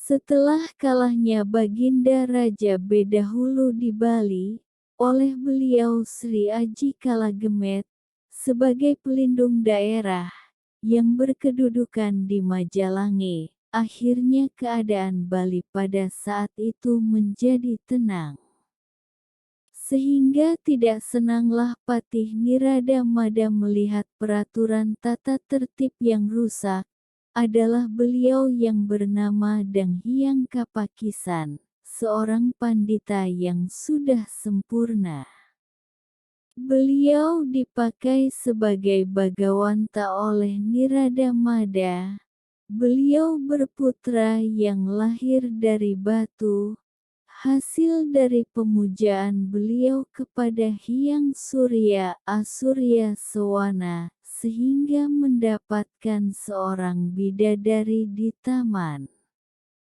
Setelah kalahnya Baginda Raja Bedahulu di Bali, oleh beliau Sri Aji Kalagemet, sebagai pelindung daerah, yang berkedudukan di Majalange, akhirnya keadaan Bali pada saat itu menjadi tenang. Sehingga tidak senanglah Patih Nirada Mada melihat peraturan tata tertib yang rusak, adalah beliau yang bernama Dang Hyang Kapakisan, seorang pandita yang sudah sempurna. Beliau dipakai sebagai bagawanta oleh Nirada Mada. Beliau berputra yang lahir dari batu, hasil dari pemujaan beliau kepada Hyang Surya Asurya Sewana, sehingga mendapatkan seorang bidadari di taman.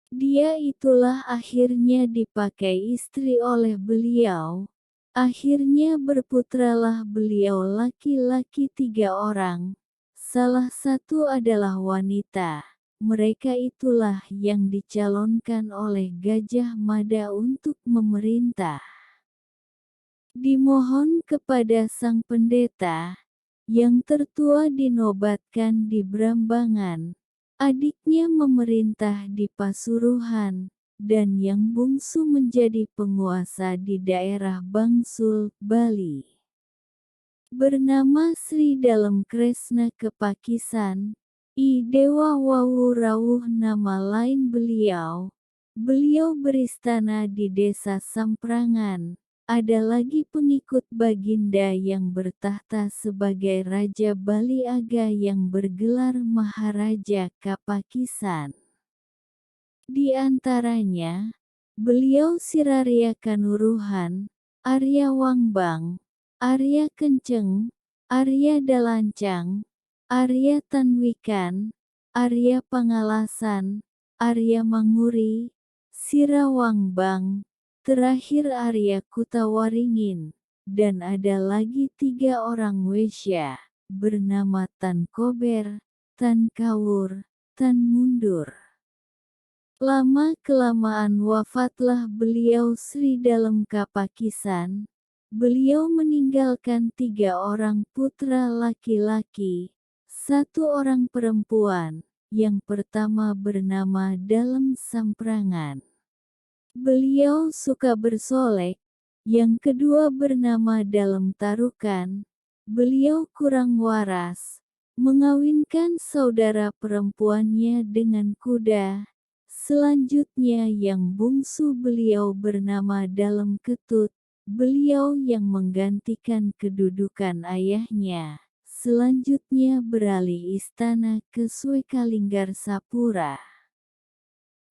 Dia itulah akhirnya dipakai istri oleh beliau. Akhirnya berputralah beliau laki-laki 3 orang. Salah satu adalah wanita. Mereka itulah yang dicalonkan oleh Gajah Mada untuk memerintah. Dimohon kepada sang pendeta, yang tertua dinobatkan di Brambangan, adiknya memerintah di Pasuruan, dan yang bungsu menjadi penguasa di daerah Bangsul, Bali. Bernama Sri Dalem Kresna Kepakisan, I Dewa Wawu Rawuh nama lain beliau. Beliau beristana di desa Samprangan. Ada lagi pengikut Baginda yang bertahta sebagai Raja Bali Aga yang bergelar Maharaja Kapakisan. Di antaranya, beliau Siraria Kanuruhan, Arya Wangbang, Arya Kenceng, Arya Dalancang, Arya Tanwikan, Arya Pangalasan, Arya Manguri, Sirawangbang, terakhir Arya Kutawaringin, dan ada lagi 3 orang Wesya, bernama Tan Kober, Tan Kawur, Tan Mundur. Lama-kelamaan wafatlah beliau Sri Dalem Kapakisan. Beliau meninggalkan 3 orang putra laki-laki, 1 orang perempuan. Yang pertama bernama Dalem Samprangan. Beliau suka bersolek. Yang kedua bernama Dalem Tarukan. Beliau kurang waras, mengawinkan saudara perempuannya dengan kuda. Selanjutnya yang bungsu beliau bernama Dalem Ketut, beliau yang menggantikan kedudukan ayahnya. Selanjutnya beralih istana ke Suekalinggarsapura.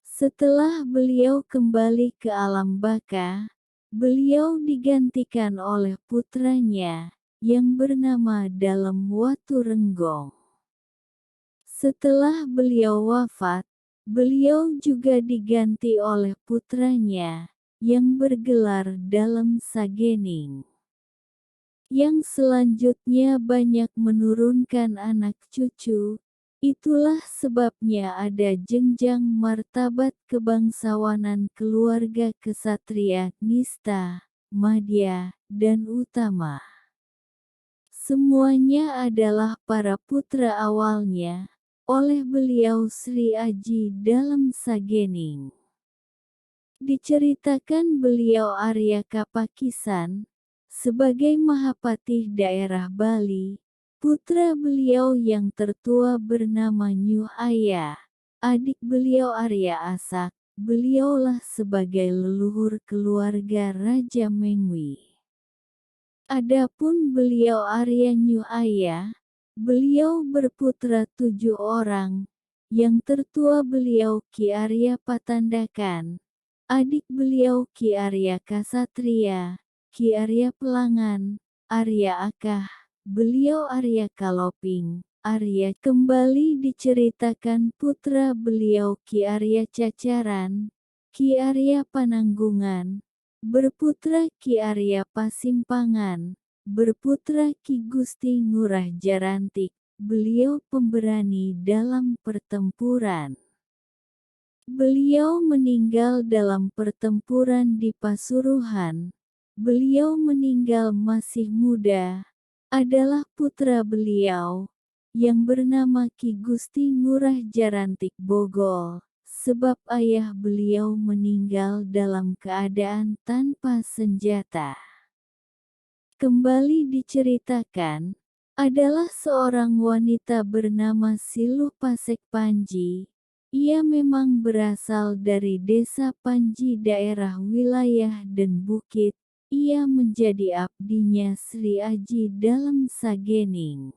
Setelah beliau kembali ke alam baka, beliau digantikan oleh putranya, yang bernama Dalem Waturenggong. Setelah beliau wafat, beliau juga diganti oleh putranya, yang bergelar Dalem Sagening. Yang selanjutnya banyak menurunkan anak cucu, itulah sebabnya ada jenjang martabat kebangsawanan keluarga kesatria, nista, madya, dan utama. Semuanya adalah para putra awalnya, oleh beliau Sri Aji Dalem Sagening. Diceritakan beliau Arya Kapakisan, sebagai Mahapatih daerah Bali, putra beliau yang tertua bernama Nyu Aya, adik beliau Arya Asak, beliaulah sebagai leluhur keluarga Raja Mengwi. Adapun beliau Arya Nyu Aya, beliau berputra 7 orang, yang tertua beliau Ki Arya Patandakan, adik beliau Ki Arya Kasatria, Ki Arya Pelangan, Arya Akah, beliau Arya Kaloping, Arya kembali diceritakan putra beliau Ki Arya Cacaran, Ki Arya Pananggungan, berputra Ki Arya Pasimpangan, berputra Ki Gusti Ngurah Jarantik, beliau pemberani dalam pertempuran. Beliau meninggal dalam pertempuran di Pasuruan. Beliau meninggal masih muda. Adalah putra beliau, yang bernama Ki Gusti Ngurah Jarantik Bogol, sebab ayah beliau meninggal dalam keadaan tanpa senjata. Kembali diceritakan, adalah seorang wanita bernama Siluh Pasek Panji. Ia memang berasal dari desa Panji daerah wilayah dan bukit. Ia menjadi abdinya Sri Aji dalam Sagening.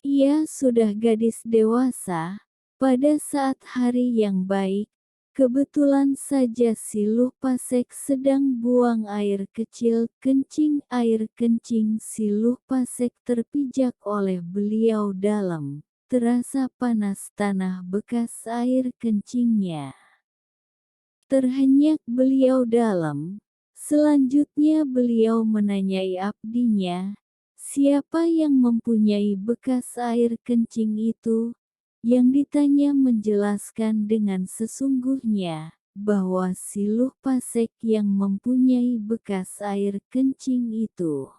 Ia sudah gadis dewasa, pada saat hari yang baik, kebetulan saja Siluh Pasek sedang buang air kecil. Kencing air kencing Siluh Pasek terpijak oleh beliau dalam, terasa panas tanah bekas air kencingnya. Terhenyak beliau dalam. Selanjutnya beliau menanyai abdinya, siapa yang mempunyai bekas air kencing itu? Yang ditanya menjelaskan dengan sesungguhnya, bahwa Siluh Pasek yang mempunyai bekas air kencing itu.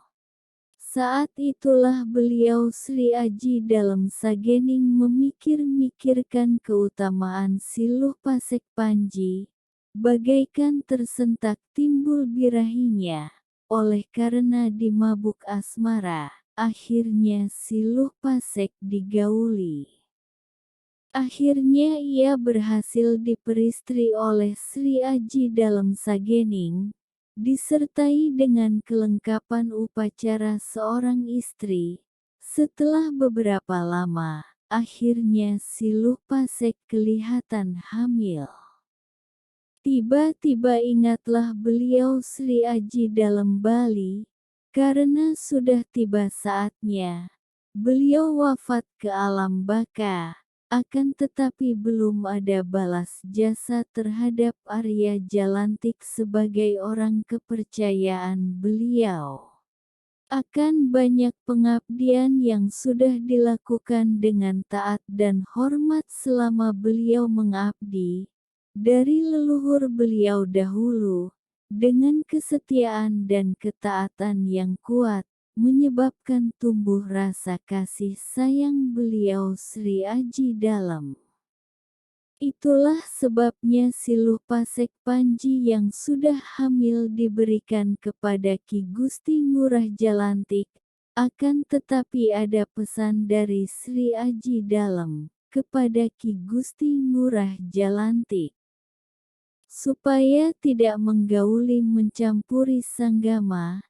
Saat itulah beliau Sri Aji dalam Sagening memikir-mikirkan keutamaan Siluh Pasek Panji, bagaikan tersentak timbul birahinya, oleh karena dimabuk asmara, akhirnya Siluh Pasek digauli. Akhirnya ia berhasil diperistri oleh Sri Aji dalam Sagening, disertai dengan kelengkapan upacara seorang istri. Setelah beberapa lama, akhirnya Siluh Pasek kelihatan hamil. Tiba-tiba ingatlah beliau Sri Aji dalam Bali, karena sudah tiba saatnya. Beliau wafat ke alam baka. Akan tetapi belum ada balas jasa terhadap Arya Jalantik sebagai orang kepercayaan beliau. Akan banyak pengabdian yang sudah dilakukan dengan taat dan hormat selama beliau mengabdi, dari leluhur beliau dahulu, dengan kesetiaan dan ketaatan yang kuat, menyebabkan tumbuh rasa kasih sayang beliau Sri Aji dalam. Itulah sebabnya Siluh Pasek Panji yang sudah hamil diberikan kepada Ki Gusti Ngurah Jalantik. Akan tetapi ada pesan dari Sri Aji dalam, kepada Ki Gusti Ngurah Jalantik, supaya tidak menggauli mencampuri sanggama,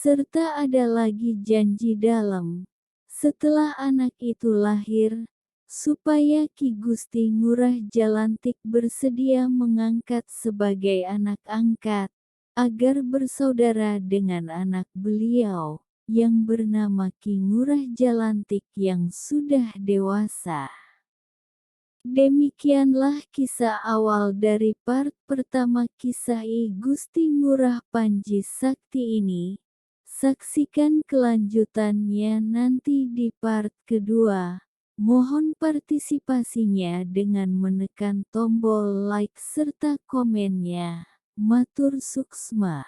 serta ada lagi janji dalam, setelah anak itu lahir, supaya Ki Gusti Ngurah Jalantik bersedia mengangkat sebagai anak angkat, agar bersaudara dengan anak beliau, yang bernama Ki Ngurah Jalantik yang sudah dewasa. Demikianlah kisah awal dari part pertama kisah I Gusti Ngurah Panji Sakti ini. Saksikan kelanjutannya nanti di part kedua. Mohon partisipasinya dengan menekan tombol like serta komennya. Matur suksma.